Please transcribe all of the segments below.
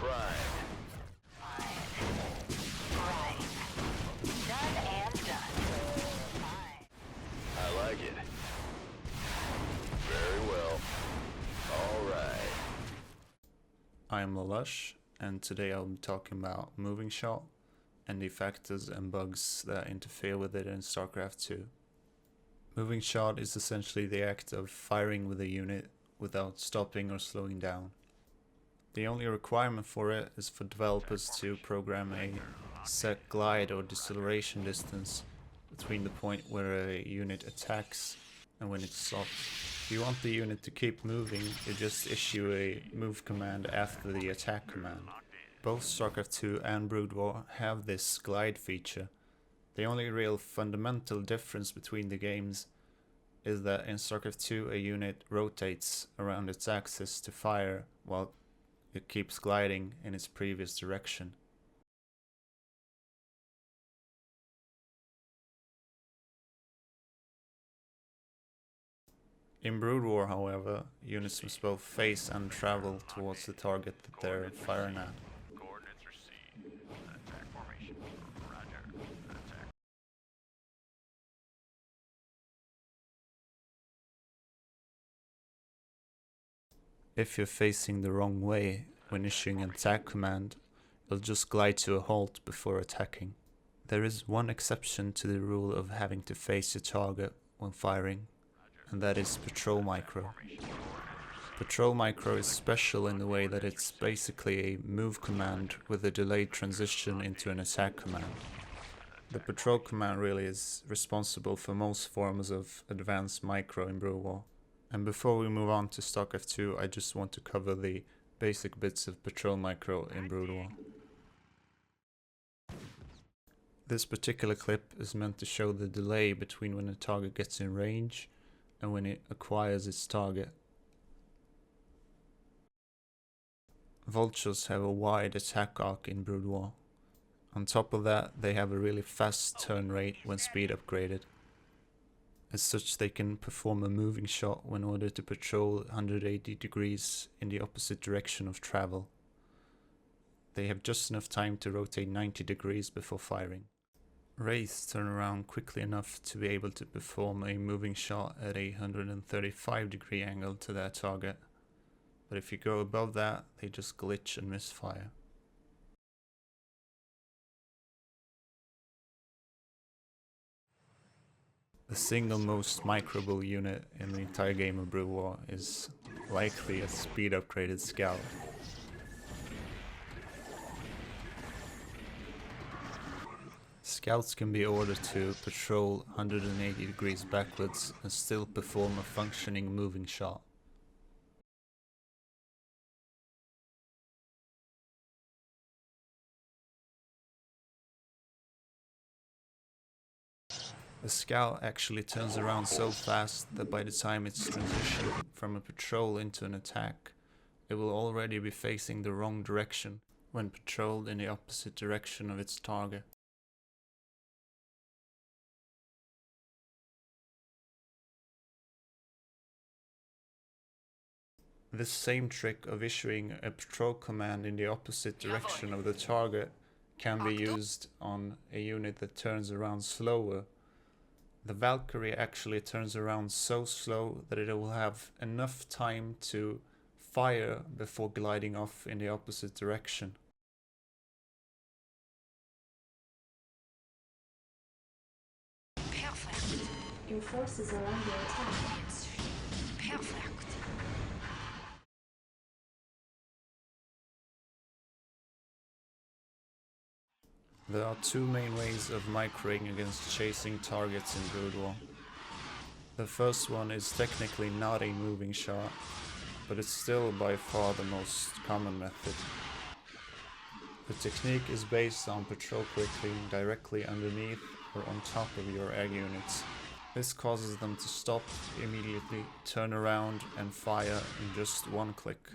fried. Right. Done and done. Fine. I like it. Very well. All right. I am Lalush, and today I'll be talking about moving shot and the factors and bugs that interfere with it in StarCraft 2. Moving shot is essentially the act of firing with a unit without stopping or slowing down. The only requirement for it is for developers to program a set glide or deceleration distance between the point where a unit attacks and when it stops. If you want the unit to keep moving, you just issue a move command after the attack command. Both StarCraft 2 and Brood War have this glide feature. The only real fundamental difference between the games is that in StarCraft 2 a unit rotates around its axis to fire while it keeps gliding in its previous direction. In Brood War, however, units must both face and travel towards the target that they're firing at. Coordinates received. Attack formation. Roger. Attack. If you're facing the wrong way when issuing an attack command, you'll just glide to a halt before attacking. There is one exception to the rule of having to face your target when firing, and that is Patrol Micro. Patrol Micro is special in the way that it's basically a move command with a delayed transition into an attack command. The Patrol command really is responsible for most forms of advanced micro in Brood War. And before we move on to StarCraft 2, I just want to cover the basic bits of Patrol Micro in Brood War. This particular clip is meant to show the delay between when a target gets in range and when it acquires its target. Vultures have a wide attack arc in Brood War. On top of that, they have a really fast turn rate when speed upgraded. As such, they can perform a moving shot when ordered to patrol 180 degrees in the opposite direction of travel. They have just enough time to rotate 90 degrees before firing. Wraiths turn around quickly enough to be able to perform a moving shot at a 135 degree angle to their target, but if you go above that, they just glitch and misfire. The single most microable unit in the entire game of Brood War is likely a speed upgraded Scout. Scouts can be ordered to patrol 180 degrees backwards and still perform a functioning moving shot. The Scout actually turns around so fast that by the time it's transitioned from a patrol into an attack, it will already be facing the wrong direction when patrolled in the opposite direction of its target. This same trick of issuing a patrol command in the opposite direction of the target can be used on a unit that turns around slower. The Valkyrie actually turns around so slow that it will have enough time to fire before gliding off in the opposite direction. Perfect. Your forces are under attack. It's perfect. There are two main ways of microing against chasing targets in Brood War. The first one is technically not a moving shot, but it's still by far the most common method. The technique is based on patrol quickly directly underneath or on top of your egg units. This causes them to stop immediately, turn around and fire in just one click.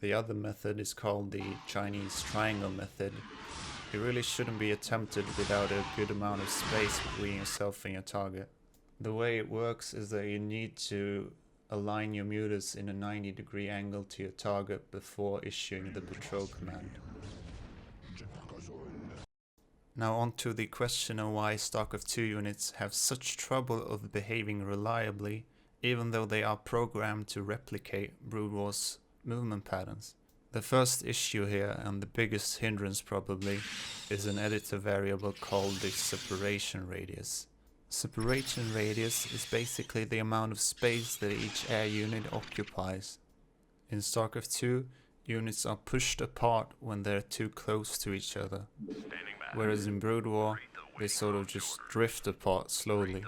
The other method is called the Chinese triangle method. It really shouldn't be attempted without a good amount of space between yourself and your target. The way it works is that you need to align your mutas in a 90-degree angle to your target before issuing the patrol command. Now on to the question of why StarCraft 2 units have such trouble of behaving reliably, even though they are programmed to replicate Brood War's movement patterns. The first issue here, and the biggest hindrance probably, is an editor variable called the separation radius. Separation radius is basically the amount of space that each air unit occupies. In StarCraft 2, units are pushed apart when they're too close to each other, whereas in Brood War, they sort of just drift apart slowly.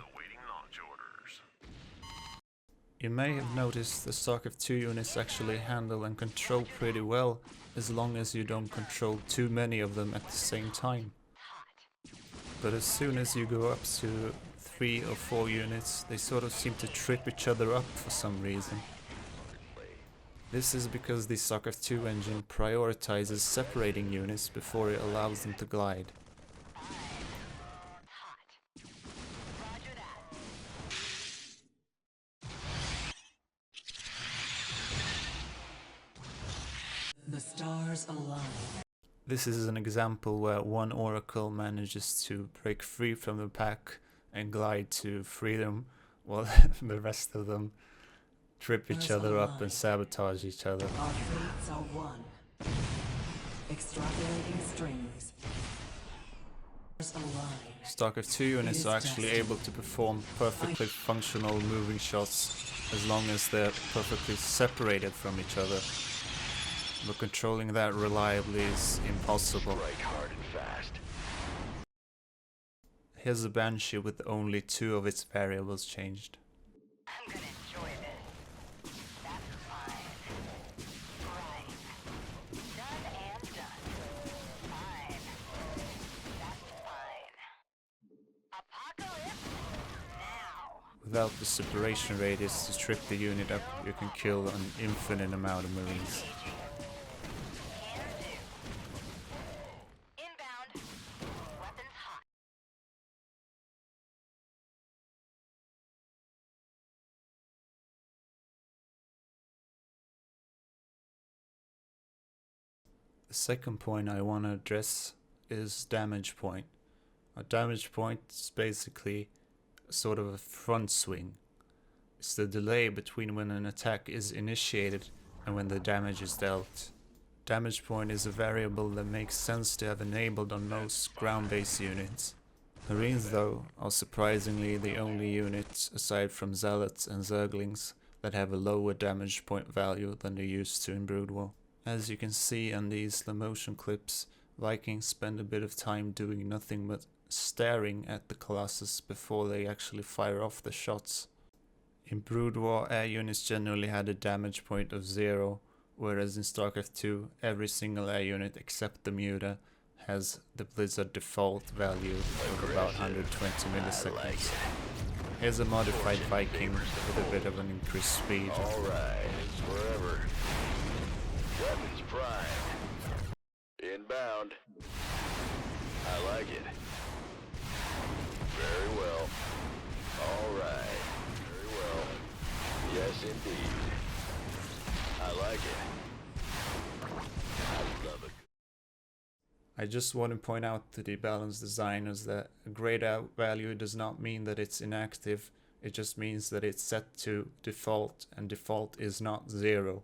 You may have noticed the StarCraft 2 units actually handle and control pretty well, as long as you don't control too many of them at the same time. But as soon as you go up to 3 or 4 units, they sort of seem to trip each other up for some reason. This is because the StarCraft 2 engine prioritizes separating units before it allows them to glide. The stars align. This is an example where one Oracle manages to break free from the pack and glide to freedom, while the rest of them trip each other up and sabotage each other. Our fates are one. Extrapolating strings. Stars align. StarCraft 2 units are actually able to perform perfectly functional moving shots as long as they're perfectly separated from each other. But controlling that reliably is impossible. Strike hard and fast. Here's a Banshee with only 2 of its variables changed. I'm gonna enjoy this. That's fine. Right. Done and done. Fine. That's fine. Apocalypse now. Without the separation radius to trip the unit up, you can kill an infinite amount of Marines. Can do. Inbound. Weapons hot. The second point I want to address is damage point. A damage point is basically sort of a front swing. It's the delay between when an attack is initiated and when the damage is dealt. Damage point is a variable that makes sense to have enabled on most ground-based units. Marines, though, are surprisingly the only units, aside from Zealots and Zerglings, that have a lower damage point value than they used to in Brood War. As you can see on these slow motion clips, Vikings spend a bit of time doing nothing but staring at the Colossus before they actually fire off the shots. In Brood War, air units generally had a damage point of 0, whereas in StarCraft 2, every single air unit except the Muta has the Blizzard default value of about 120 milliseconds. Here's a modified Viking with a bit of an increased speed. Alright, it's wherever. Weapons prime. Inbound. I like it. Very well. Alright. Very well. Yes, indeed. I like it. I love it. I just want to point out to the balance designers that a grayed out value does not mean that it's inactive, it just means that it's set to default, and default is not 0.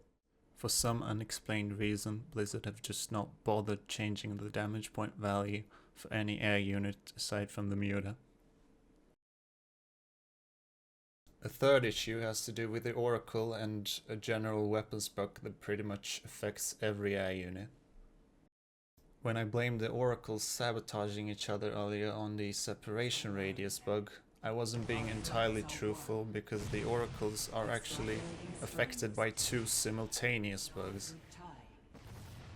For some unexplained reason, Blizzard have just not bothered changing the damage point value for any air unit aside from the Muta. A third issue has to do with the Oracle and a general weapons bug that pretty much affects every air unit. When I blamed the Oracles sabotaging each other earlier on the separation radius bug, I wasn't being entirely truthful because the Oracles are actually affected by 2 simultaneous bugs.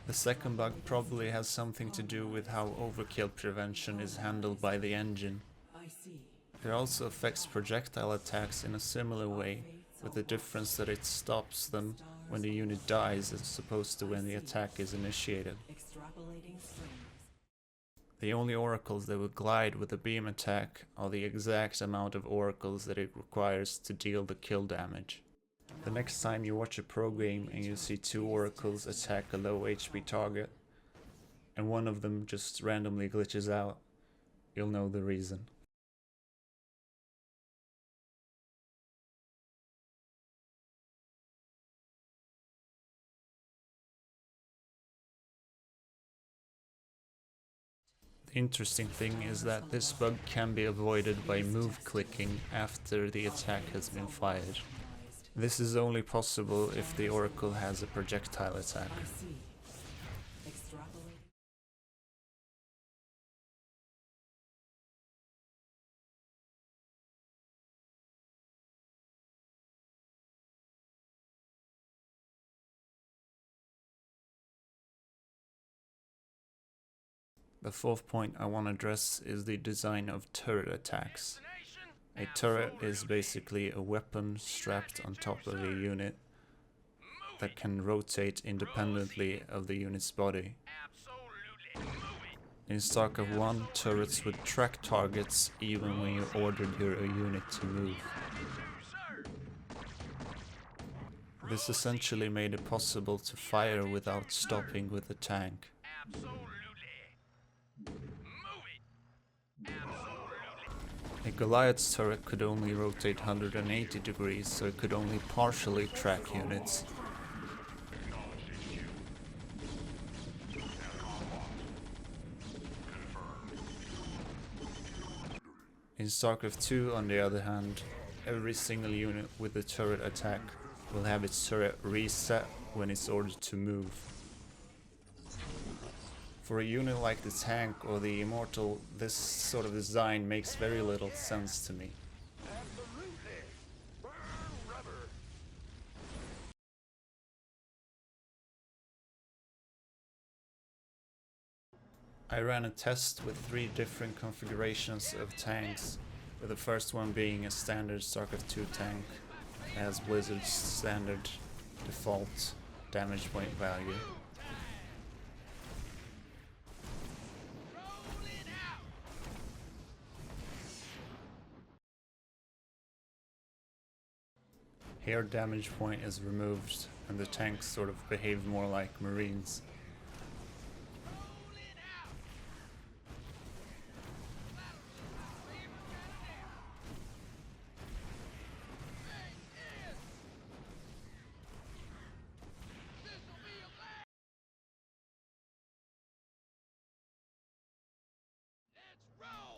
The second bug probably has something to do with how overkill prevention is handled by the engine. I see. It also affects projectile attacks in a similar way, with the difference that it stops them when the unit dies as opposed to when the attack is initiated. Extrapolating strings. The only oracles that will glide with a beam attack are the exact amount of oracles that it requires to deal the kill damage. The next time you watch a pro game and you see two oracles attack a low HP target, and one of them just randomly glitches out, you'll know the reason. The interesting thing is that this bug can be avoided by move clicking after the attack has been fired. This is only possible if the oracle has a projectile attack. I see. Extrapolating. The fourth point I want to address is the design of turret attacks. A turret is basically a weapon strapped on top of a unit that can rotate independently of the unit's body. In StarCraft 1, turrets would track targets even when you ordered your unit to move. This essentially made it possible to fire without stopping with the tank. A Goliath's turret could only rotate 180 degrees, so it could only partially track units. In StarCraft 2, on the other hand, every single unit with a turret attack will have its turret reset when it's ordered to move. For a unit like the tank or the Immortal, this sort of design makes very little sense to me. I ran a test with 3 different configurations of tanks, with the first one being a standard StarCraft 2 tank, as Blizzard's standard default damage point value. Here damage point is removed and the tanks sort of behave more like Marines.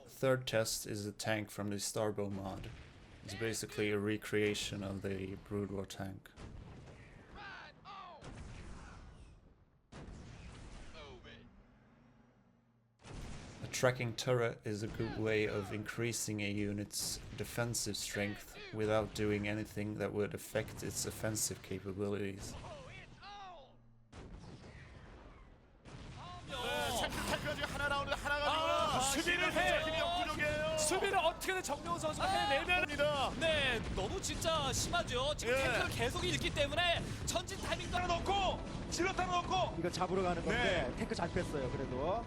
The third test is a tank from the Starbow mod. It's basically a recreation of the Brood War tank. A tracking turret is a good way of increasing a unit's defensive strength without doing anything that would affect its offensive capabilities. 수비를 어떻게든 정명훈 선수가 해내면 네, 너무 진짜 심하죠. 지금 탱크를 계속 잃기 때문에 전진 타이밍도 넣고 질렀다 넣고 이거 잡으러 가는 건데 탱크 잘 뺐어요. 그래도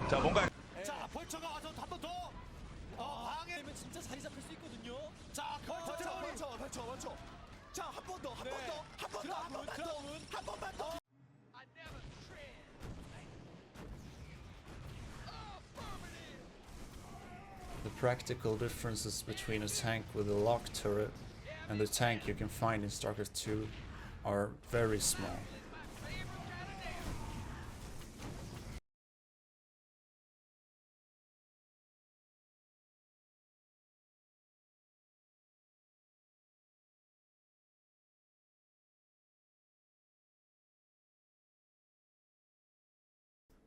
자 뭔가 자, 벌처가 와서 한 번 더 방해되면 진짜 자리 잡힐 수 있거든요. 자, 벌처. 자, 한 번 더, 한 번만 더. The practical differences between a tank with a locked turret and the tank you can find in StarCraft 2 are very small.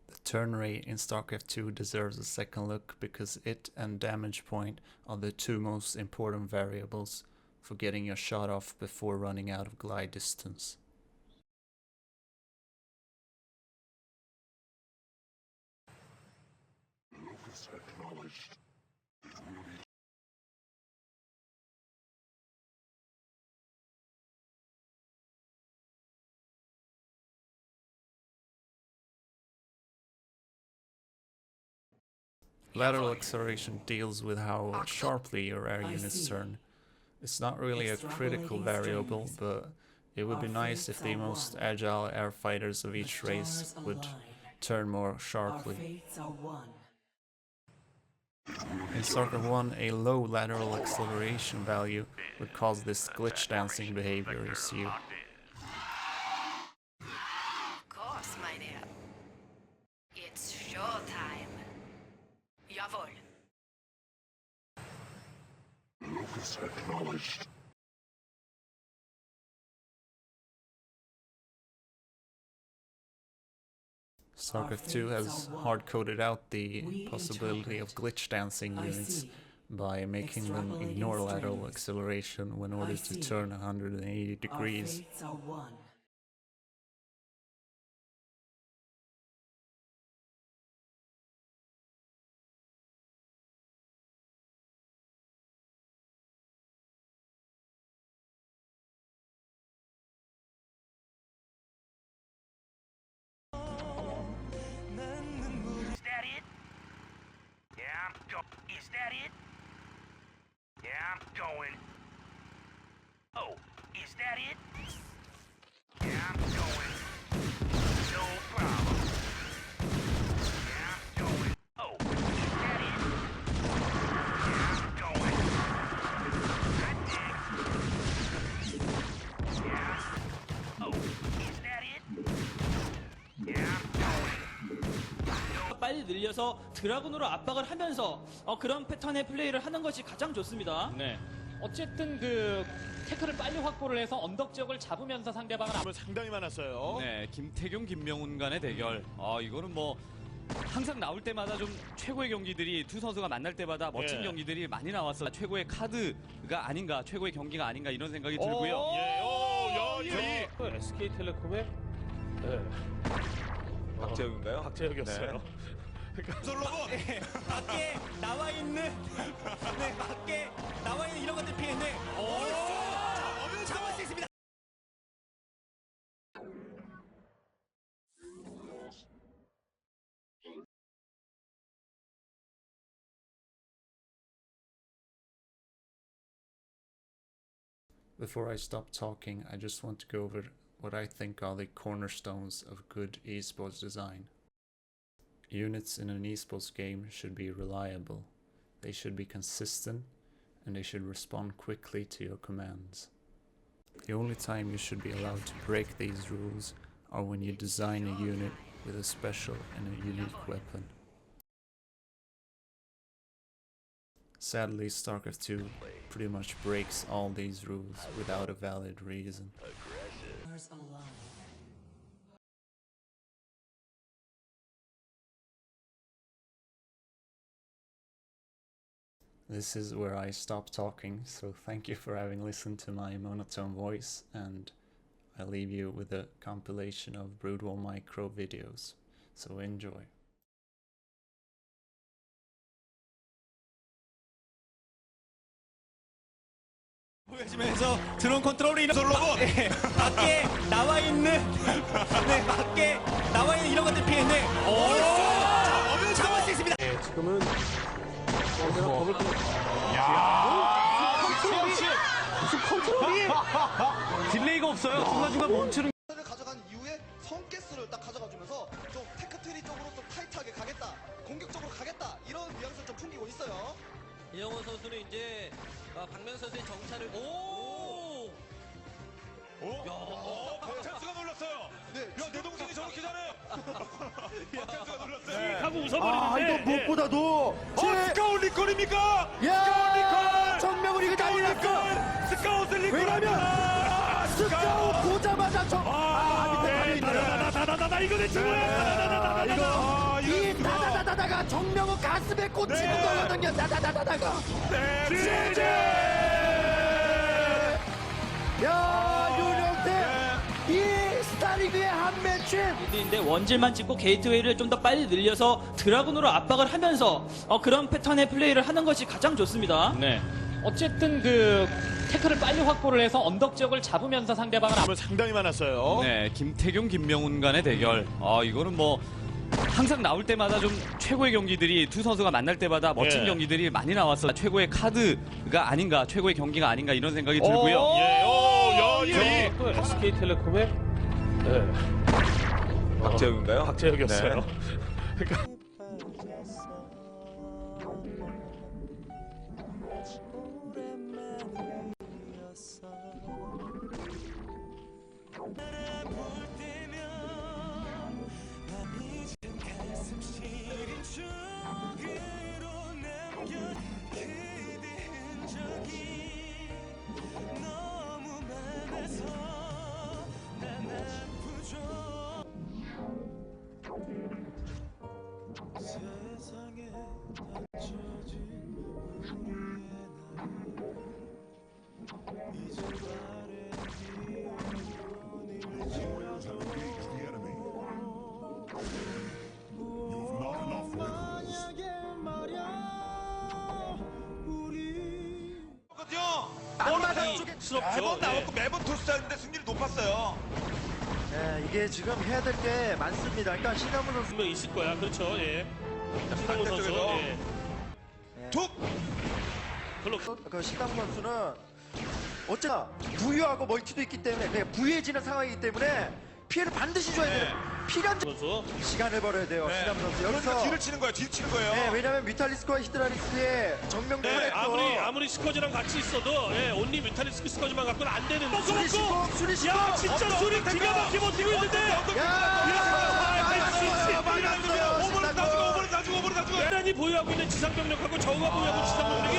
The turn rate in StarCraft 2 deserves a second look because it and damage point are the 2 most important variables for getting your shot off before running out of glide distance. Lateral acceleration deals with how sharply your air units turn. It's not really a critical variable, but it would be nice if the most agile air fighters of each race would turn more Our sharply. fates are one. In StarCraft 1, a low lateral acceleration value would cause this glitch dancing behavior you see. Of course, my dear. It's showtime. Jawohl. StarCraft 2 has hard-coded out the possibility of glitch dancing units by making them ignore lateral acceleration when ordered to turn 180 Our degrees. fates are one. Is that it? Yeah, I'm go. Is that it? Yeah, I'm going. Oh, is that it? Yeah, I'm going. No problem. Yeah, I'm going. Oh, is that it? Yeah, I'm going. That dig. Yeah. Oh, is that it? Yeah, I'm going. 빨리 늘려서 드라군으로 압박을 하면서 그런 패턴의 플레이를 하는 것이 가장 좋습니다. 네. 어쨌든 그 태클을 빨리 확보를 해서 언덕 지역을 잡으면서 상대방을 점은 상당히 많았어요. 네, 김태균, 김명훈 간의 대결. 이거는 뭐 항상 나올 때마다 좀 최고의 경기들이 두 선수가 만날 때마다 멋진 예. 경기들이 많이 나왔어. 최고의 카드가 아닌가, 최고의 경기가 아닌가 이런 생각이 들고요. 예, 야, SK텔레콤의 박재혁인가요? 박재혁이었어요. 솔로몬. 밖에 나와 있는 밖에 나와 있는 이런 것들 피했네. 잡을 수 있습니다. Before I stop talking, I just want to go over what I think are the cornerstones of good esports design. Units in an esports game should be reliable, they should be consistent, and they should respond quickly to your commands. The only time you should be allowed to break these rules are when you design a unit with a special and a unique weapon. Sadly, StarCraft 2 pretty much breaks all these rules without a valid reason. Stars align. This is where I stop talking, so thank you for having listened to my monotone voice, and I leave you with a compilation of Broodwall micro videos, so enjoy. 보여주면서 드론 컨트롤이 솔로몬. 밖에 나와 있는 밖에 나와 있는 이런 것들 피했네. 잡을 수 있습니다. 지금은 딜레이가 없어요. 순간순간 멈추는. 를 가져간 이후에 성개수를 딱 가져가주면서 좀 테크트리 쪽으로 좀 타이트하게 가겠다, 공격적으로 가겠다 이런 뉘앙스를 좀 풍기고 있어요. 이영호 선수는 이제 박명 선수의 정찰을 박찬수가 놀랐어요. 네, 야, 내 동생이 저렇게 잘해. 박찬수가 놀랐어요. 하고 웃어버리는데 이거 무엇보다도 스카웃 리콜입니까? 야 정명훈 이거 난리 났어. 스카웃 리콜. 왜냐면 스카웃 보자마자 밑에 달려 있네. 다다다다 이거 내 친구야. 이거 이 다다다다다가 정명훈 가슴에 꽂히는 거거든요. 다다다다다가. 제제. 야 윤영태 이 스타리그의 한 매치. 인데 원질만 찍고 게이트웨이를 좀 더 빨리 늘려서 드라군으로 압박을 하면서 그런 패턴의 플레이를 하는 것이 가장 좋습니다. 네. 어쨌든 그 태클을 빨리 확보를 해서 언덕 지역을 잡으면서 상대방을 점은 상당히 많았어요. 네, 김태균, 김명훈 간의 대결. 이거는 뭐 항상 나올 때마다 좀 최고의 경기들이 두 선수가 만날 때마다 멋진 예. 경기들이 많이 나왔어. 최고의 카드가 아닌가, 최고의 경기가 아닌가 이런 생각이 들고요. 예, SK텔레콤의 박재혁인가요? 박재혁이었어요. 매번 나왔고 매번 토스하는데 승률이 높았어요. 네, 이게 지금 해야 될 게 많습니다. 그러니까 신하문 선수 분명 있을 거야. 그렇죠. 예. 신동훈 선수. 반대쪽에서. 예. 툭! 그 신하문 선수는 어쩌나 부유하고 멀티도 있기 때문에 그냥 부유해지는 상황이기 때문에 피해를 반드시 줘야 돼요. 필요한 선수. 시간을 벌어야 돼요. 신하문 선수 그러니까 여기서 뒤를 치는 거예요. 뒤를 치는 거예요. 네, 왜냐면 뮤탈리스크와 히드라리스크의 정명도를 네, 했고 아무리 스커지랑 같이 있어도 예, 온리 뮤탈리스크 스커지만 갖고는 안 되는. 수리시고 야, 진짜 수리 기가 막히게 버티고 있는데. 오버를 다 주고 테란이 보유하고 있는 지상 병력하고 저우가 보유하고 지상 병력이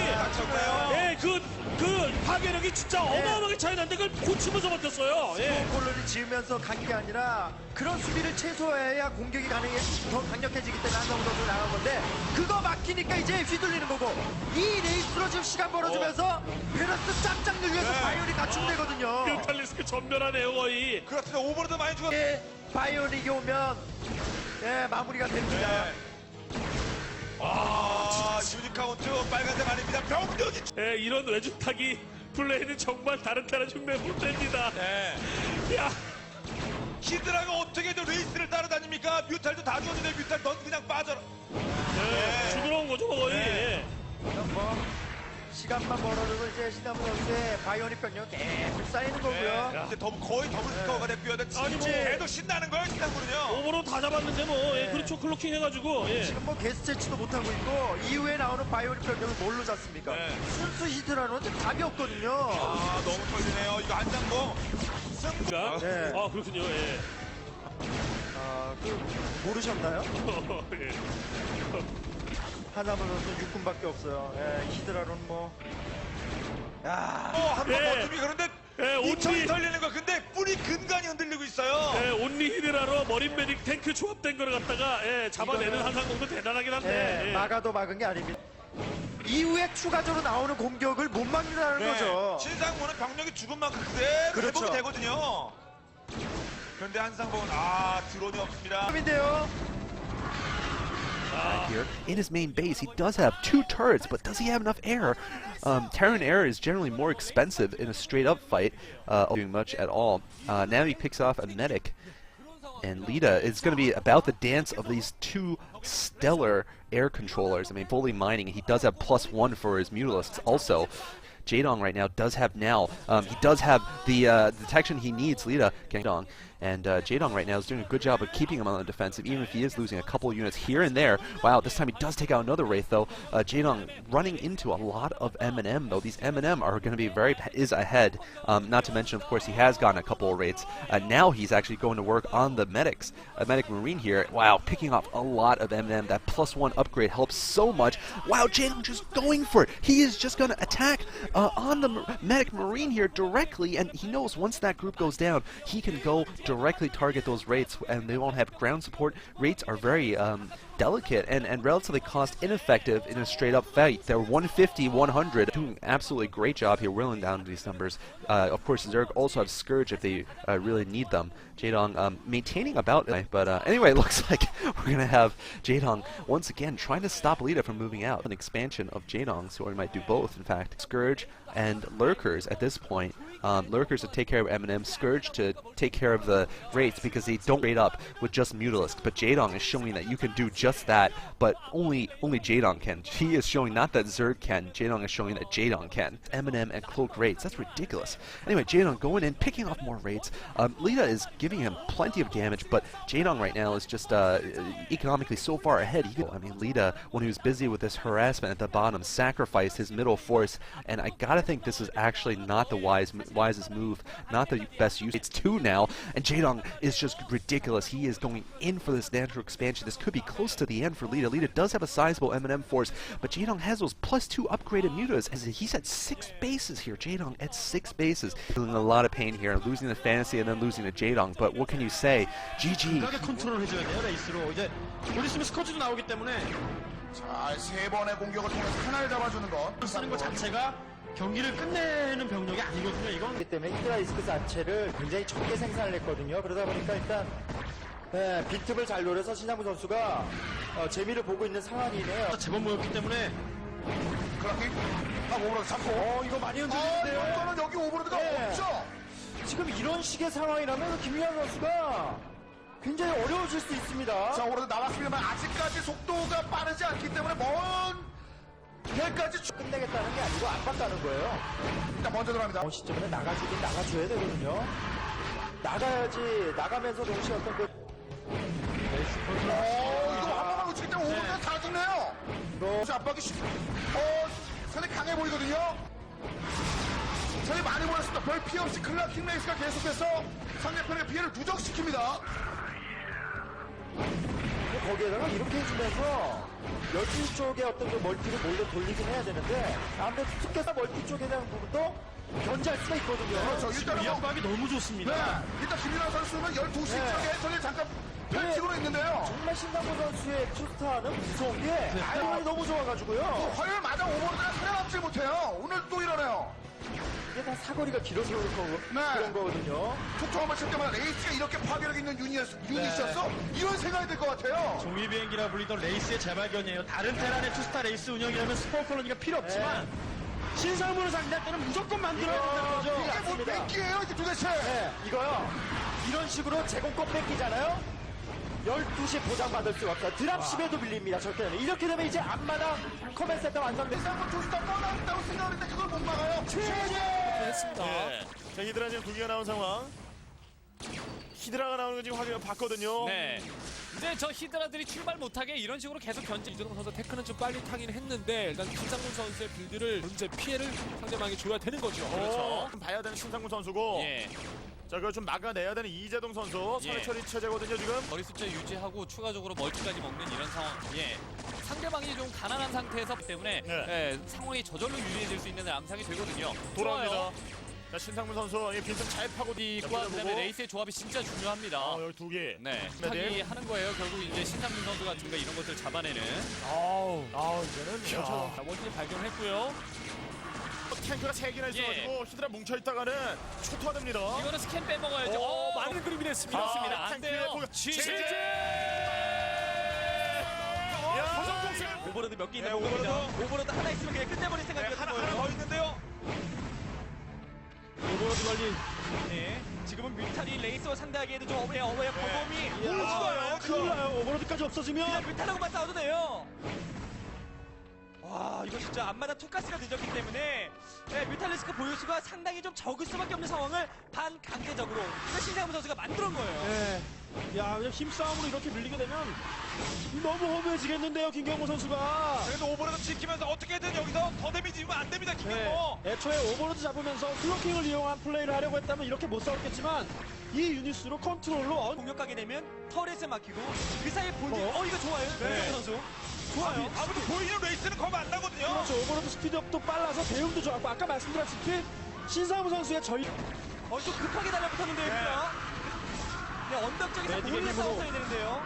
예, 그 파괴력이 진짜 어마어마하게 차이 난데 그걸 고치면서 버텼어요. 예. 골로를 지으면서 간 게 아니라 그런 수비를 최소화해야 공격이 가능해 더 강력해지기 때문에 한상훈 선수 나간 건데 그거 막히니까 이제 휘둘리는 거고 이 레이스로 지금 시간 벌어주면서 베러스 짱짱 늘려서 바이올이 갖춤되거든요. 뮤탈리스크 전멸하네요 거의. 그렇습니다. 오버로드 많이 주고. 바이올이 오면 마무리가 됩니다. 유닛 카운트 빨간색 아닙니다. 병력이. 예, 이런 외주타기 플레이는 정말 다른 테란 흉내 못 냅니다. 네. 야, 히드라가 어떻게든 레이스를 따라다닙니까? 뮤탈도 다 죽었는데 뮤탈 넌 그냥 빠져라. 죽으러 온 거죠 거의. 예. 뭐 시간만 벌어주고 이제 신하문 선수의 바이오닉 병력 계속 쌓이는 거고요. 근데 거의 더블 스코어가 됐고요. 근데 아니, 뭐. 걔도 신나는 거예요, 신나는군요. 오버로 다 잡았는데 뭐 예, 그렇죠. 클로킹 해가지고 예. 지금 뭐 게스트 채취도 못하고 있고 이후에 나오는 바이오닉 병력을 뭘로 잡습니까? 순수 히드라는 좀 답이 없거든요. 너무 떨리네요. 이거 한장봉 승부. 네. 아 그렇군요. 예. 모르셨나요? 예. 하나만 선수 6군밖에 없어요. 히드라는 뭐. 한번 버티기 그런데 이천이 털리는 거. 근데 뿌리 근간이 흔들리고 있어요. 예, 온리 히드라로 머린 메딕 탱크 조합된 거를 갖다가 잡아내는 한상공도 대단하긴 한데. 예. 막아도 막은 게 아닙니다. 이후에 추가적으로 나오는 공격을 못 막는다는 거죠. 신상무는 병력이 죽은 만큼 그대로 그렇죠. 회복이 되거든요. 그런데 한상봉은 드론이 없습니다. Here in his main base, he does have 2 turrets, but does he have enough air? Terran air is generally more expensive in a straight-up fight, doing much at all. Now he picks off a medic, and Lita is going to be about the dance of these 2 stellar air controllers. I mean, fully mining. He does have +1 for his Mutalisks also. Jaedong right now does have he does have the detection he needs, Lita, Jaedong. And Jaedong right now is doing a good job of keeping him on the defensive, even if he is losing a couple units here and there. Wow, this time he does take out another Wraith, though. Jaedong running into a lot of M&M, though. These M&M are going to be is ahead. Not to mention, of course, he has gotten a couple of Wraiths. Now he's actually going to work on the medics. Medic Marine here, wow, picking off a lot of M&M. That +1 upgrade helps so much. Wow, Jaedong just going for it. He is just going to attack on the Medic Marine here directly, and he knows once that group goes down, he can go directly target those Wraiths, and they won't have ground support. Wraiths are very delicate and relatively cost ineffective in a straight up fight. They're 150, 100, doing an absolutely great job here, whittling down these numbers. Of course, Zerg also have Scourge if they really need them. Jaedong maintaining about, but anyway, it looks like we're going to have Jaedong once again trying to stop Lita from moving out. An expansion of Jaedong, so we might do both, in fact. Scourge and Lurkers at this point. Lurkers to take care of Eminem, Scourge to take care of the Wraiths because they don't raid up with just Mutalisk. But Jaedong is showing that you can do just that, but only Jaedong can. He is showing not that Zerg can, Jaedong is showing that Jaedong can. Eminem and Cloak Raids, that's ridiculous. Anyway, Jaedong going in, picking off more raids. Lita is giving him plenty of damage, but Jaedong right now is just economically so far ahead. I mean, Lita, when he was busy with this harassment at the bottom, sacrificed his middle force, and I gotta think this is actually not the wisest move, not the best use. It's 2 now, and Jaedong is just ridiculous. He is going in for this natural expansion. This could be close to the end for Lita. Lita does have a sizable M&M force, but Jaedong has those +2 upgraded mutas, as he's at 6 bases here. Jaedong at 6 bases. Feeling a lot of pain here, losing the fantasy and then losing to Jaedong, but what can you say? GG. 컨트롤 해줘야 돼요, 레이스로. 이제 곧 있으면 스커지도 나오기 때문에 자, 3번의 공격을 통해서 하나를 잡아주는 것. 쓰는 것 자체가 경기를 끝내는 병력이 아니거든요, 이건. 그렇기 때문에 히드라이스크 자체를 굉장히 적게 생산을 했거든요. 그러다 보니까 일단 빈틈을 잘 노려서 신상무 선수가 재미를 보고 있는 상황이네요. 제법 모였기 때문에 클라킹, 오버로드 잡고. 이거 많이 흔들리는데요. 이거는 여기 오버로드가 없죠. 지금 이런 식의 상황이라면 김유한 선수가 굉장히 어려워질 수 있습니다. 자, 오버로드 나왔습니다만 아직까지 속도가 빠르지 않기 때문에 먼 길까지 끝내겠다는 게 아니고 압박가는 거예요. 일단 먼저 들어갑니다. 이런 시점에 나가주긴 나가줘야 되거든요. 나가야지, 나가면서 동시에 어떤 그 이거 한 번만 놓치기 때문에 오버로드가 다 죽네요. 압박이 상당히 강해 보이거든요. 상당히 많이 보였습니다. 별 피해 없이 클라킹 레이스가 계속해서 상대편의 피해를 누적시킵니다. 거기에다가 이렇게 해주면서 12시 쪽에 어떤 그 멀티를 몰래 돌리긴 해야 되는데 아무래도 특히나 멀티 쪽에 대한 부분도 견제할 수가 있거든요. 그렇죠. 일단은 압박이 너무 좋습니다. 네. 일단 김민환 선수는 12시 쪽에 저기 잠깐 펼치고 있는데요. 정말 신상무 선수의 투스타는 무서운 게 아이언이 너무 좋아가지고요. 화요일마다 오버로드가 살아남지 못해요. 오늘 또 이러네요. 이게 다 사거리가 길어서 그런 거거든요. 톡톡 한번 칠 때마다 레이스가 이렇게 파괴력 있는 유닛이었어? 이런 생각이 들 것 같아요. 종이 비행기라 불리던 레이스의 재발견이에요. 다른 테란의 투스타 레이스 운영이라면 스포 콜로니가 필요 없지만 신상무를 상대할 때는 무조건 만들어야 된다는 거죠. 이게 뭐 몇 개예요, 이게 도대체? 이거요. 이런 식으로 제공권 뺏기잖아요. 12시 보장받을 수가 없어요. 드랍십에도 밀립니다. 절대는. 이렇게 되면 이제 앞마당 커맨 센터 완성돼서 한번 조수다 뻔하다고 생각하는데 그걸 못 막아요. 했습니다. 자, 히드라 지금 2개가 나온 상황. 히드라가 나오는 거 지금 확인을 봤거든요. 네. 이제 저 히드라들이 출발 못하게 이런 식으로 계속 견제. 이재동 선수 테크는 좀 빨리 타긴 했는데 일단 신상문 선수의 빌드를 문제 피해를 상대방이 줘야 되는 거죠. 그렇죠. 봐야 되는 신상문 선수고. 예. 자, 그걸 좀 막아내야 되는 이재동 선수. 선의 처리 체제거든요, 지금. 머리 숫자 유지하고 추가적으로 멀티까지 먹는 이런 상황. 예. 상대방이 좀 가난한 상태에서 때문에 상황이 저절로 유리해질 수 있는 암상이 되거든요. 돌아옵니다. 좋아요. 자, 신상문 선수 이 빈틈 잘 파고 과 그다음에 레이스의 조합이 진짜 중요합니다. 여기 2개. 네. 타기 하는 거예요. 결국 이제 신상문 선수 같은 거 이런 것들 잡아내는. 이제는 원진이 발견했고요. 탱크가 3개나 있어가지고 히드라 뭉쳐있다가는 초토화됩니다. 이거는 스캔 빼먹어야죠. 많은 그림이 됐습니다. 그렇습니다. 안 돼요. 오버로드 몇 개 있는 겁니다. 오버로드 하나 있으면 그냥 끝내버릴 생각이었어요. 하나 더 있는데요. 오버로드 관리. 네. 지금은 뮤탈이 레이스와 상대하기에도 좀 어머야 범범이 죽어요. 큰일 나요. 오버로드까지 없어지면 그냥 뮤탈하고만 싸워도 돼요. 와, 이거 진짜 앞마다 투가스가 늦었기 때문에 뮤탈리스크 보유수가 상당히 좀 적을 수밖에 없는 상황을 반강제적으로 신상무 선수가 만들어온 거예요. 네. 야, 그냥 힘싸움으로 이렇게 밀리게 되면 너무 허무해지겠는데요, 김경모 선수가. 그래도 오버로드 지키면서 어떻게든 여기서 더 데미지 주면 안 됩니다, 김경모. 애초에 오버로드 잡으면서 클로킹을 이용한 플레이를 하려고 했다면 이렇게 못 싸웠겠지만 이 유닛으로 컨트롤로 공격하게 되면 터렛에 막히고 그 사이에 본진 이거 좋아요, 김경모 선수. 좋아요. 아무도 보이는 레이스는 겁 안 나거든요. 그렇죠. 오버로드 스피드업도 빨라서 대응도 좋았고 아까 말씀드렸듯이 신상무 선수의 좀 급하게 달라붙었는데요, 네, 언덕 쪽에서 몰래 싸웠어야 되는데요.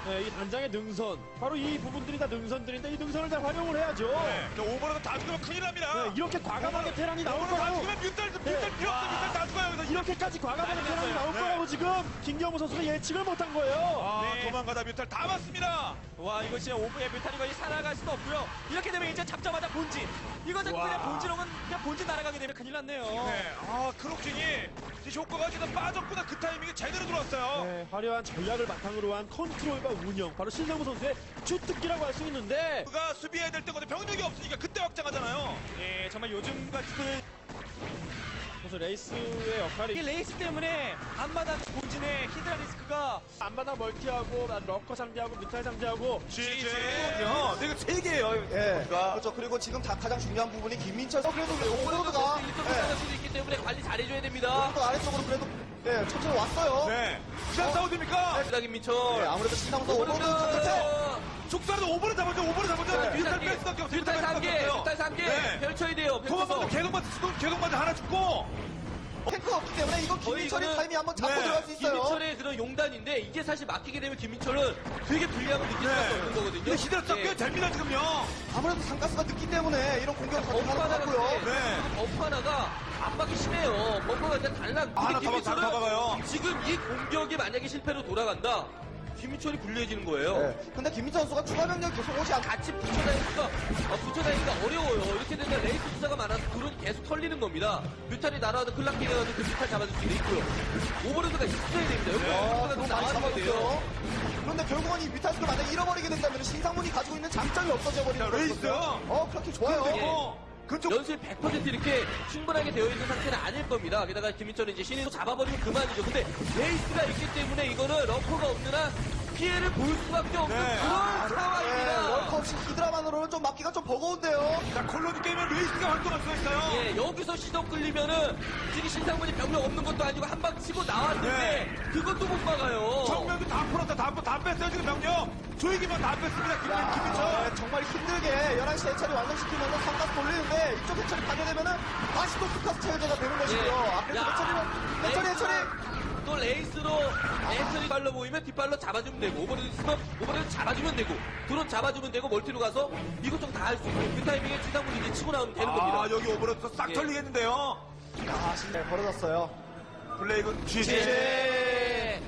네, 이 단장의 능선, 바로 이 부분들이 다 능선들인데 이 능선을 다 활용을 해야죠. 네. 오버로드 다 죽으면 큰일 납니다. 네, 이렇게 과감하게 테란이 나올 오버로드 다 거라고. 죽으면 뮤탈 필요 없어. 뮤탈 다 죽어요. 여기서 이렇게까지 과감하게 테란이 나올 네. 거라고 지금 김경호 선수가 예측을 못한 거예요. 네. 도망가다 뮤탈 다 맞습니다. 와 이거 진짜 오브의 뮤탈이 거의 살아갈 수도 없고요. 이렇게 되면 이제 잡자마자 본진. 이거 자꾸 와. 그냥 본진옥은 그냥 본진 날아가게 되면 큰일 났네요. 네. 크로킹이 이제 효과가 지금 빠졌구나. 그 타이밍에 제대로 들어왔어요. 네, 화려한 전략을 바탕으로 한 컨트롤과 운영, 바로 신상무 선수의 주특기라고 할 수 있는데 그가 수비해야 될 때거든. 병력이 없으니까 그때 확장하잖아요. 예, 정말 요즘 같은 그래서 레이스의 역할이 이 레이스 때문에 앞마당 본진의 히드라 리스크가 안마당 멀티하고 러커 상대하고 뮤탈 상대하고 지지요. 이거 세 개예요. 예. 그렇죠. 그리고 지금 가장 중요한 부분이 김민철 그래도 오버로드가 수도 있기 때문에 관리 잘해줘야 됩니다. 오버로드 아래쪽으로 그래도 예, 천천히 왔어요. 네. 시간 싸워 됩니까? 김민철. 네, 아무래도 신상무서 오버로드 같아서 족사도 오버를 잡았죠. 오버를 잡았죠. 네. 뮤탈 뺄 수밖에 없어요. 뮤탈 3개, 뮤탈 3개 네. 펼쳐야 돼요. 도망가면 계속 맞아 하나 죽고. 탱크가 없기 때문에 이거 김민철이 이거는- 타이밍 한번 잡고 네. 들어갈 수 있어요. 김민철의 그런 용단인데 이게 사실 막히게 되면 김민철은 되게 불리함을 느낄 수밖에 없는 거거든요. 근데 히드라 섞여 네. 됩니다 지금요. 아무래도 상가스가 늦기 때문에 이런 공격을 가져가는 것 버프 같고요. 하나가 네. 버프 하나가 압박이 심해요. 버프가 이제 달랑. 하나 근데 더 김민철은 박아요. 지금 이 공격이 만약에 실패로 돌아간다. 김민철이 불리해지는 거예요. 네. 근데 김민철 선수가 추가 병력이 계속 오지 않고 같이 붙여다니기가 어려워요. 이렇게 되면 레이스 투자가 많아서 드론이 계속 털리는 겁니다. 뮤탈이 날아와도 클락킹해가지고 그 뮤탈 잡아줄 수 있고요. 오버로드가 있어야 됩니다. 여기 오버로드가 좀 많이 나와줘야 돼요. 잡아줬어요. 그런데 결국은 이 뮤탈스를 만약에 잃어버리게 된다면 신상문이 가지고 있는 장점이 없어져 버리는 자, 레이스. 거거든요. 그렇게 좋아요. 예. 그쪽 연습 100% 이렇게 충분하게 되어 있는 상태는 아닐 겁니다. 게다가 김민철은 이제 신인도 잡아버리면 그만이죠. 근데 레이스가 있기 때문에 이거는 러커가 없는 한 피해를 볼 수밖에 없는 네. 그런 상황입니다. 럴커 없이 히드라만으로는 좀 막기가 좀 버거운데요. 자 콜로니 게임은 레이스가 활동할 수가 있어요. 예, 여기서 시동 끌리면은 지금 신상문이 병력 없는 것도 아니고 한 방 치고 나왔는데 그것도 못 막아요. 정면도 다 풀었다. 다 뺐어요 지금 병력. 조이기만 다 뺐습니다. 김민철. 네, 정말 힘들게 11시 해처리 완성시키면서 상가스 돌리는데 이쪽 해처리 파괴되면은 다시 또 스카스 체제가 되는 것이고요. 앞에서 야, 해처리. 또 레이스로 발로 모이면 뒷발로 잡아주면 되고 오버레드 있으면 오버레드 잡아주면 되고 드론 잡아주면 되고 멀티로 가서 이것저것 다 할 수 있고 그 타이밍에 신상문이 이제 치고 나오면 되는 겁니다. 여기 오버로드 싹 예. 털리겠는데요. 네, 벌어졌어요. 블레이그 GG. 예.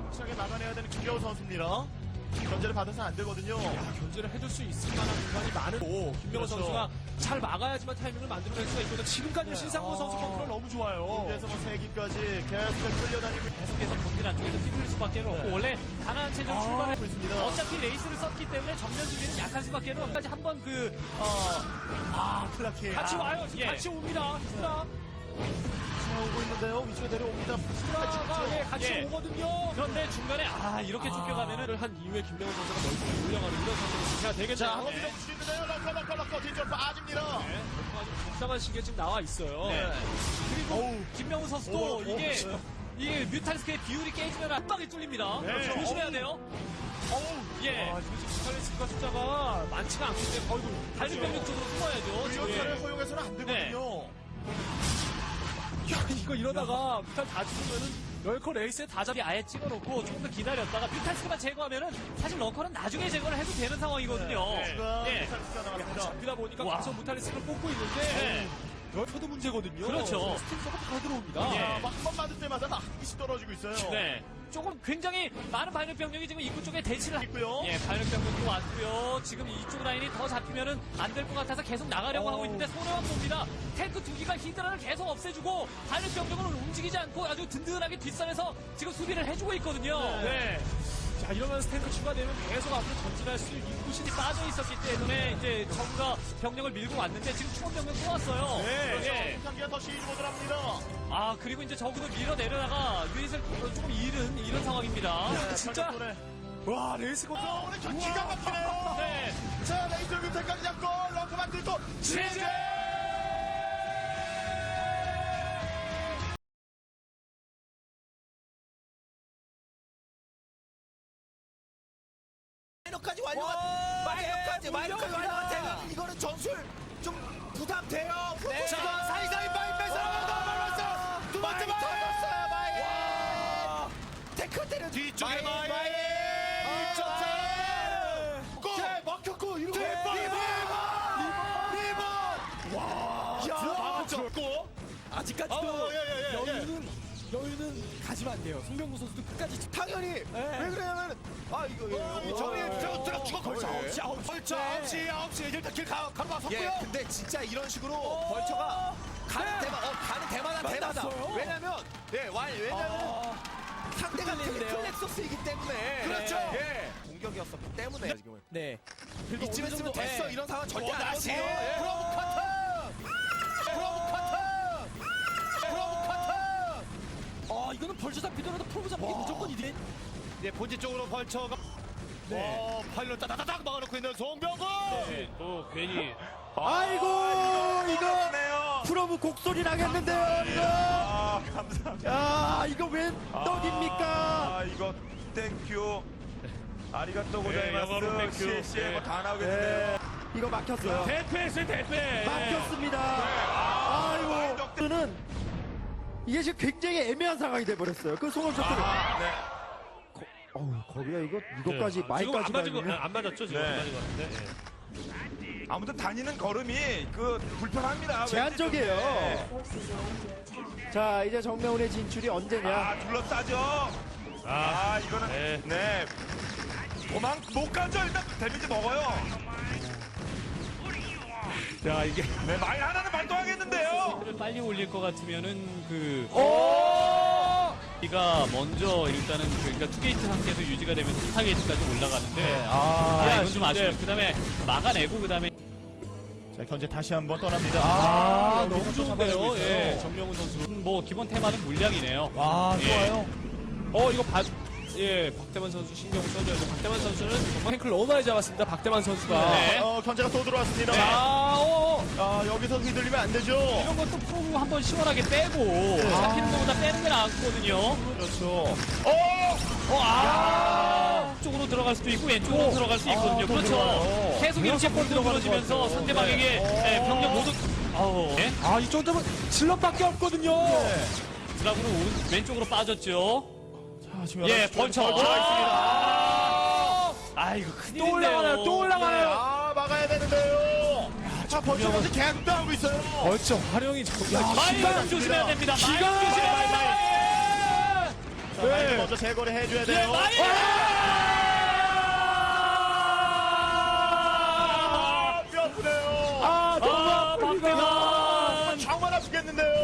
확실하게 막아내야 되는 김경호 선수입니다. 견제를 받아서는 안 되거든요. 견제를 해줄 수 있을 만한 공간이 많고 김명호 그렇죠. 선수가 잘 막아야지만 타이밍을 만들어낼 수가 있거든요. 지금까지 신상무 선수 컨트롤 너무 좋아요. 그래서 뭐 세기까지 계속 끌려다니고 계속해서 경기 안쪽에서 휘둘릴 수밖에 없고 원래 강한 체중 출발을 하고 있습니다. 어차피 레이스를 썼기 때문에 정면 수비는 약할 수밖에 없고 까지 한번 클라키. 같이 와요. 예. 같이 옵니다. 히드라 오고 있는데요. 위쪽에 내려옵니다. 히드라가 같이 예. 오거든요. 그런데 중간에 이렇게 쫓겨가면은 한 이후에 김명호 선수가 넓게 올려가는 이런 상황이 돼야 되겠네요. 자, 한번 밀어붙이는데요. 럭커 뒤쪽 빠집니다. 아주 복잡한 시기에 지금 나와 있어요. 네. 그리고 김명우 선수도 오, 이게 뮤탈스크의 비율이 깨지면 한 방에 뚫립니다. 네. 조심해야 돼요. 예. 지금 뮤탈스크가 숫자가 많지가 않기 때문에 거의 달린 병력 쪽으로 숨어야죠. 지금. 이렇게를 허용해서는 안 되거든요. 야, 이거 이러다가 뮤탈 다 죽으면은 럴커 레이스에 다잡이 아예 찍어놓고 조금 더 기다렸다가 뮤탈스크만 제거하면은 사실 럴커는 나중에 제거를 해도 되는 상황이거든요. 예. 잡히다 보니까 계속 뮤탈스크를 뽑고 있는데 럴커도 문제거든요. 그렇죠. 스팀서가 바로 들어옵니다. 예. 한번 맞을 때마다 한 개씩 떨어지고 있어요. 네. 조금 굉장히 많은 반역 병력이 지금 입구 쪽에 대치를 있고요. 예, 반역 병력도 왔고요. 지금 이쪽 라인이 더 잡히면은 안 될 것 같아서 계속 나가려고 하고 있는데 손해만 봅니다. 탱크 두 기가 히드라를 계속 없애주고 반역 병력은 움직이지 않고 아주 든든하게 뒷선에서 지금 수비를 해주고 있거든요. 네. 자, 이러면서 탱크 추가되면 계속 앞으로 전진할 수 있는 구신이 빠져 있었기 때문에 이제 정가 병력을 밀고 왔는데 지금 충원 병력 또 왔어요. 네. 경기가 더 시즈 모드로 합니다. 그리고 이제 적으로 밀어내려다가 유닛을 조금 잃은 상황입니다. 진짜. 와, 레이스 거. 오늘 저 기가 막히네요. 네. 자, 레이저 뮤탈까지 잡고 럭커 만들고 지지! 마이너까지 완료가 마이너까지 마이너까지 되면 이거는 전술 좀 부담돼요. 네. 자, 사이사이 마이 뺏어 넘어갔어. 두 번째 마이 터졌어요. 마이. 태클 때려 뒤쪽에 마이. 막혔고 이러고 고 아직까지도 여유는 가지면 안 돼요. 송병구 선수도 끝까지 당연히 왜 그러냐면 이거 정리 들어 죽어 걸쳐 9시 일단 길 가로가 섰고요. 근데 진짜 이런 식으로 벌처가 가는 대마다 왜냐면 상대가 플렉서스이기 때문에 그렇죠. 공격이었었기 때문에 지금 네. 이쯤했으면 됐어. 이런 상황 절대 안 다시 이거는 벌써 잡히더라도 프로브 잡기 무조건 이대. 네, 본질 쪽으로 벌쳐가 팔로 따다닥 막아놓고 있는 송병구. 또 괜히 아이고 이거 프로브 곡소리 나겠는데요 이거. 감사합니다. 야 이거 왜 떡입니까? 이거 땡큐. 아리가또 영어로 고자이마스. 땡큐. CC에 뭐다 나오겠는데요. 이거 막혔어요. 대패했어요, 대패. 막혔습니다. 아이고 저는 이게 지금 굉장히 애매한 상황이 돼버렸어요. 그 송원 선수. 거기다 이거까지 지금 마이까지 안 맞았죠, 지금 안 맞은 것 같은데. 아무튼 다니는 걸음이 불편합니다. 제한적이에요. Forces are under attack. 자 이제 정명훈의 진출이 언제냐? 둘러싸죠. 이거는 네. 도망 못 가죠. 일단 데미지 먹어요. 자, 이게 말 하나는 발동하겠는데요. 를 빨리 올릴 것 같으면은 가 먼저 일단은 그러니까 투게이트 상태에서 유지가 되면서 4게이트까지 올라가는데 이건 좀 아쉽네요. 그다음에 막아내고 그다음에 자, 현재 다시 한번 떠납니다. 너무 좋은데요. 예, 정명훈 선수 뭐 기본 테마는 물량이네요. 좋아요. 이거 박대만 선수 신경 써줘야 돼. 박대만 선수는 정말 탱크를 너무 많이 잡았습니다. 박대만 선수가. 네. 견제가 또 들어왔습니다. 여기서 휘둘리면 안 되죠. 이런 것도 프로브 한번 시원하게 빼고 잡히는 것보다 빼는 게 나았거든요. 그렇죠. 쪽으로 들어갈 수도 있고 왼쪽으로 들어갈 수 있거든요. 그렇죠. 계속 이렇게 들어지면서 상대방에게 병력 모두 이 정도면 질럿밖에 없거든요. 드라군은 왼쪽으로 빠졌죠. 지금 벌쳐 있습니다. 이거 큰일인데요. 또 올라가나요? 또 올라가나요? 막아야 되는데요. 자, 벌쳐 먼저 계속 나오고 있어요. 벌써 활용이 정말 마이너스 조심해야 됩니다. 마이너스 조심해야 됩니다. 마이너 먼저 제거를 해줘야 돼요. 박대만 정말 아프겠는데요.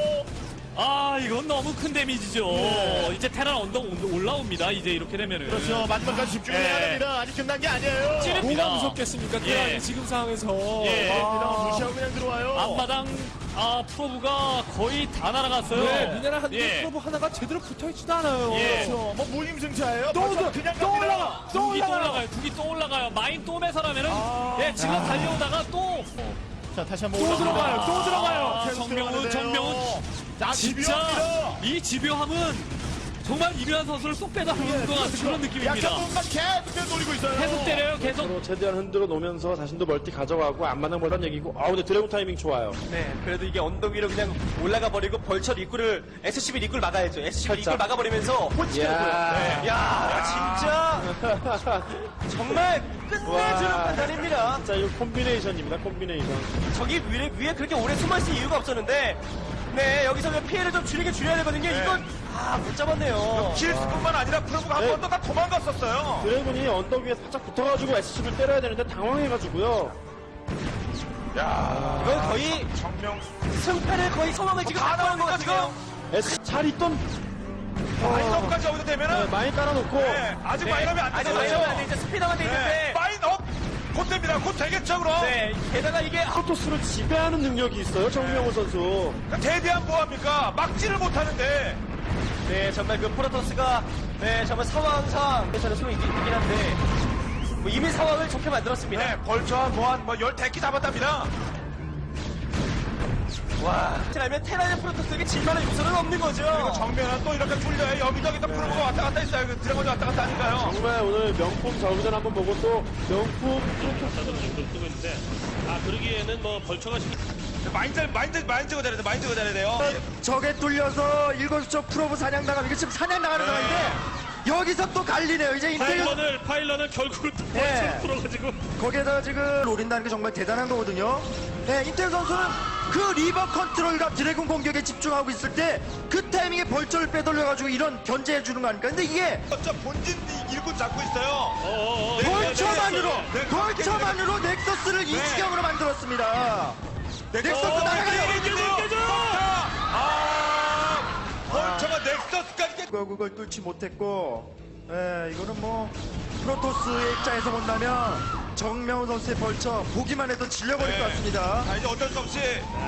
이건 너무 큰 데미지죠. 이제 테란 언덕 올라옵니다. 이제 이렇게 되면은. 그렇죠. 마지막까지 집중해야 됩니다. 아직 끝난 게 아니에요. 찌릅니다. 뭐가 무섭겠습니까? 지금 상황에서. 무시하고 그냥 들어와요. 앞마당 프로브가 거의 다 날아갔어요. 미네랄 한 프로브 하나가 제대로 붙어있지도 않아요. 그렇죠. 뭐 무임승차예요. 또 올라가. 두기 또 올라가요. 두기 또 올라가요. 마인 또 매설하면은 지금 달려오다가 또 자, 다시 한번 또 들어가요. 정명훈. 진짜 이 집요함은 정말 이묘한 선수를 쏙 빼다 놓는 것 같은 그런 느낌입니다. 약간 뭔가 계속 노리고 있어요. 계속 때려요. 계속. 최대한 흔들어 놓으면서 자신도 멀티 가져가고 앞마당 보란 얘기고 근데 드래곤 타이밍 좋아요. 네, 그래도 이게 언덕 위로 그냥 올라가 버리고 벌처 입구를 SCB 입구를 막아야죠. SCB 입구를 막아버리면서 혼치는 거예요. 야, 진짜 정말 끝내주는 판단입니다. 진짜 이거 콤비네이션입니다. 콤비네이션. 저기 위에 그렇게 오래 숨어있을 이유가 없었는데 여기서 피해를 좀 줄여야 되거든요. 이건 못 잡았네요. 킬스뿐만 아니라 프로브가 한 번 더 다 도망갔었어요. 드래곤이 언덕 위에 살짝 붙어가지고 SC를 때려야 되는데 당황해가지고요. 이건 거의 정명 승패를 거의 소망을 지금 다 나온 것 같아요. S 잘 있던 마인업까지 여기서 되면은 많이 깔아놓고 아직 마인업이 안 아직 됐어요. 마이너가 안 돼. 이제 스피드만 돼 있는데. 마인업 곧 됩니다. 곧 되겠죠 그럼. 게다가 이게 프로토스를 지배하는 능력이 있어요. 정명호 선수. 대대한 뭐합니까? 막지를 못하는데. 정말 그 프로토스가 정말 상황상 괜찮은 수가 있긴 한데 이미 상황을 좋게 만들었습니다. 벌처 한 10대끼 잡았답니다. 와, 확실하면 테란의 프로토스에게 질만한 요소는 없는 거죠. 그리고 정면은 또 이렇게 뚫려요. 여기저기 또 프로브가 왔다 갔다 했어요. 그 드래곤이 왔다 갔다 하니까요. 정말 오늘 명품 저우전 한번 보고 또 명품 사도를 좀 뜨고 있는데 그러기에는 뭐 벌처가 지금 마인즈가 잘해야 돼요. 적에 뚫려서 일곱수적 프로브 사냥 당하면 이게 지금 사냥 당하는 상황인데 여기서 또 갈리네요. 이제 인텔 파일런을 결국 네. 벌처로 풀어가지고 거기에다가 지금 노린다는 게 정말 대단한 거거든요. 네, 인텔 선수는 그 리버 컨트롤과 드래곤 공격에 집중하고 있을 때 그 타이밍에 벌처를 빼돌려가지고 이런 견제해 주는 거 아닙니까? 근데 이게 본진 일꾼 잡고 있어요. 벌처만으로 넥서스를 이 지경으로 만들었습니다. 넥서스 날아가요. 벌처가 넥서스까지 그걸 뚫지 못했고, 이거는 뭐 프로토스의 입장에서 본다면 정명훈 선수의 벌처 보기만 해도 질려버릴 것 같습니다. 자, 이제 어쩔 수 없이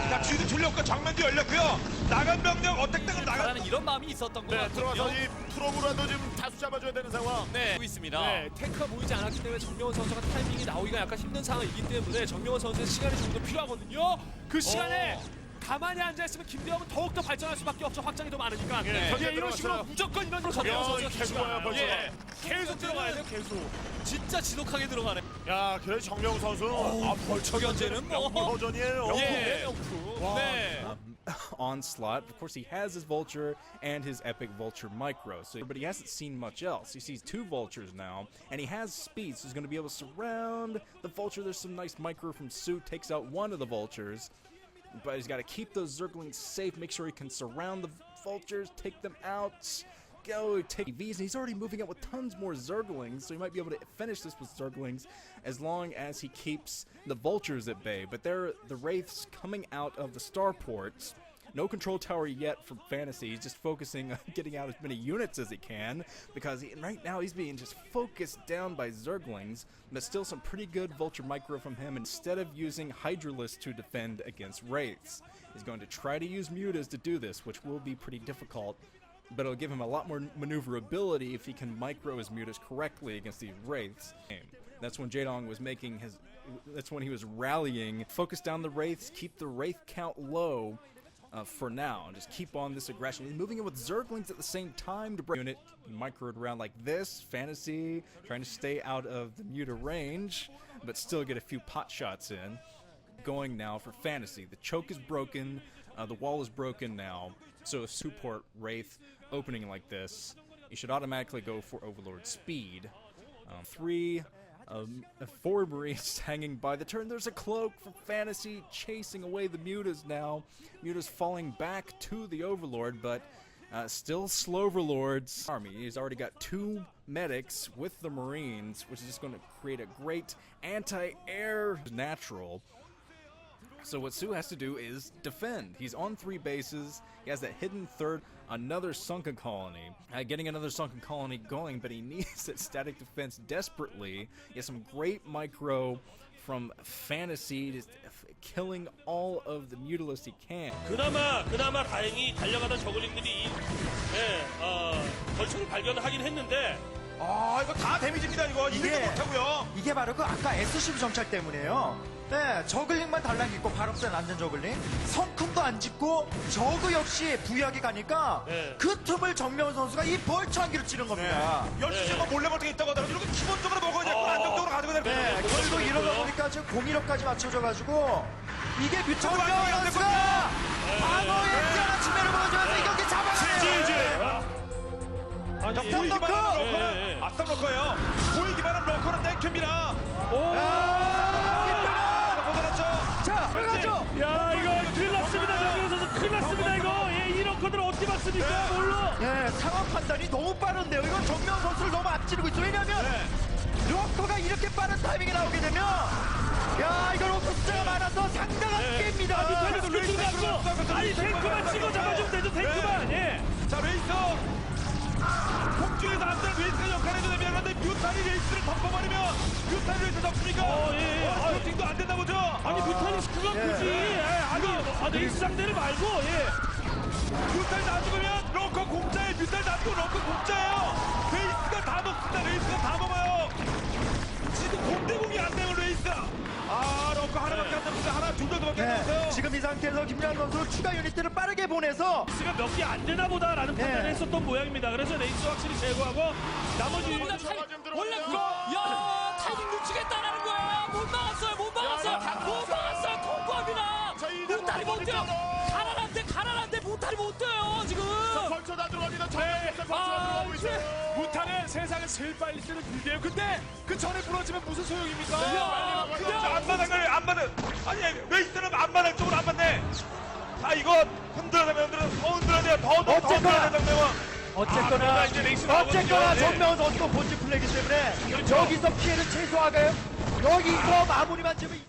자, 뒤도 돌렸고 정면도 열렸고요. 나간 병력 어택당은 나가는 이런 마음이 있었던 것 같거든요. 들어가서 이 프로브라도 좀 다수 잡아줘야 되는 상황. 네, 하고 있습니다. 네, 탱크가 보이지 않았기 때문에 정명원 선수가 타이밍이 나오기가 약간 힘든 상황이기 때문에 정명원 선수의 시간이 좀 더 필요하거든요. 그 시간에 가만히 앉아있으면 김대엽은 더욱더 발전할 수밖에 없죠. 확장이 더 많으니까. 이런 식으로 무조건 이런 정명원 선수가 계속 와요, 벌써. 계속 들어가야 돼요. 계속. 진짜 지독하게 들어가네. 야, 그래 정명훈 선수. 벌처 견제는 뭐 버전이에요. 네. Onslaught. Of course, he has his Vulture and his Epic Vulture Micro, but he hasn't seen much else. He sees 2 Vultures now, and he has speed, so he's going to be able to surround the Vulture. There's some nice Micro from Sue, takes out one of the Vultures, but he's got to keep those Zerglings safe, make sure he can surround the Vultures, take them out, go take EVs, and he's already moving out with tons more Zerglings, so he might be able to finish this with Zerglings as long as he keeps the Vultures at bay. But they're the Wraiths coming out of the starports. No control tower yet for Fantasy. He's just focusing on getting out as many units as he can, because right now he's being just focused down by Zerglings, but still some pretty good Vulture Micro from him. Instead of using Hydralisk to defend against Wraiths, he's going to try to use Mutas to do this, which will be pretty difficult, but it'll give him a lot more maneuverability if he can micro his Mutas correctly against these Wraiths. That's when Jaedong was making his... That's when he was rallying. Focus down the Wraiths, keep the Wraith count low for now, and just keep on this aggression. He's moving in with Zerglings at the same time to break unit. Microed around like this. Fantasy trying to stay out of the Muta range, but still get a few pot shots in. Going now for Fantasy. The choke is broken. The wall is broken now. So a support Wraith opening like this, you should automatically go for Overlord speed. 4 Marines hanging by the turn. There's a cloak for Fantasy chasing away the Mutas now. Mutas falling back to the Overlord, but still Sloverlord's army. He's already got 2 medics with the Marines, which is just going to create a great anti-air natural. So what Sue has to do is defend. He's on 3 bases. He has that hidden third, another sunken colony. Getting another sunken colony going, but he needs that static defense desperately. He has some great micro from Fantasy, just killing all of the Mutalists he can. 그나마 다행히 달려가던 저글링들이 벌처를 발견하긴 했는데 이거 다 데미지입니다. 이거 이게 못하고요. 이게 바로 그 아까 SCV 정찰 때문에요. 네, 저글링만 달랑 있고 발업된 안전 저글링, 성큼도 안 짓고 저그 역시 부유하게 가니까 그 틈을 정명훈 선수가 이 벌처 한 개로 찌른 겁니다. 12시간 몰래 멀티 있다고 하더라도 이렇게 기본적으로 먹어야 되고 안정적으로 가지고 되는 네, 결국 이러다 보니까 지금 공일업까지 맞춰져가지고 이게 정명훈 선수가 방어의 뛰어난 측면을 보여주면서 이 경기 잡아가네요. 보이기만 하는 러커는 앞선 러커예요. 보이기만 하는 러커는 땡큐입니다. 자, 들어가죠. 야, 이거 큰일 났습니다. 정명훈 선수 큰일 났습니다. 이거 이런 코드를 어떻게 막습니까? 몰라. 네, 상황 판단이 너무 빠른데요. 이건 정명훈 선수를 너무 앞지르고 있어요. 왜냐하면 러커가 이렇게 빠른 타이밍에 나오게 되면 이거 러커 숫자가 많아서 상당한 게임입니다. 아니 탱크만 찍어 잡아주면 되죠. 탱크만. 자, 레이서 폭주에서 안될 레이스가 역할을 해도 되는데 뮤탄이 레이스를 덮어버리면 뮤탄이 레이스 덮습니까? 슈팅도 안 된다 보죠? 아니 뮤탈리스크가 굳이 아니 레이스 상대를 말고 뮤탄이 안 죽으면 러커 공짜에 뮤탄이 안 죽으면 러커 공짜예요. 레이스가 다 먹습니다. 레이스가 다 먹어요. 지금 공대공이 안 되면 레이스. 러커 없고 하나밖에 안 남았어요. 하나, 둘 정도밖에 안 남았어요. 지금 이 상태에서 김주환 선수 추가 유닛들을 빠르게 보내서 레이스가 몇 개 안 되나 보다라는 판단을 했었던 모양입니다. 그래서 레이스 확실히 제거하고 나머지 원래 야 타이밍 놓치겠다라는 거예요. 못 막았어요. 못 막았어요. 통과합니다. 못다리 못 뛰어. 가난한데 못다리 못 뛰어요 지금. 벌쳐 다 들어갑니다. 정면에서 벌쳐가 들어가고 있어요. 무탄은 세상에 제일 빨리 쓰는 빌드예요. 근데 그 전에 부러지면 무슨 소용입니까? 앞마당을 아니 레이스는 앞마당 쪽으로 안 맞네. 아 이거 흔들어야 돼요. 더 흔들어야 돼요. 더 흔들어야 돼요. 정명원. 어쨌거나 정명훈 선수가 본진 플레이기 때문에 여기서 피해를 최소화가요. 여기서 마무리만 지면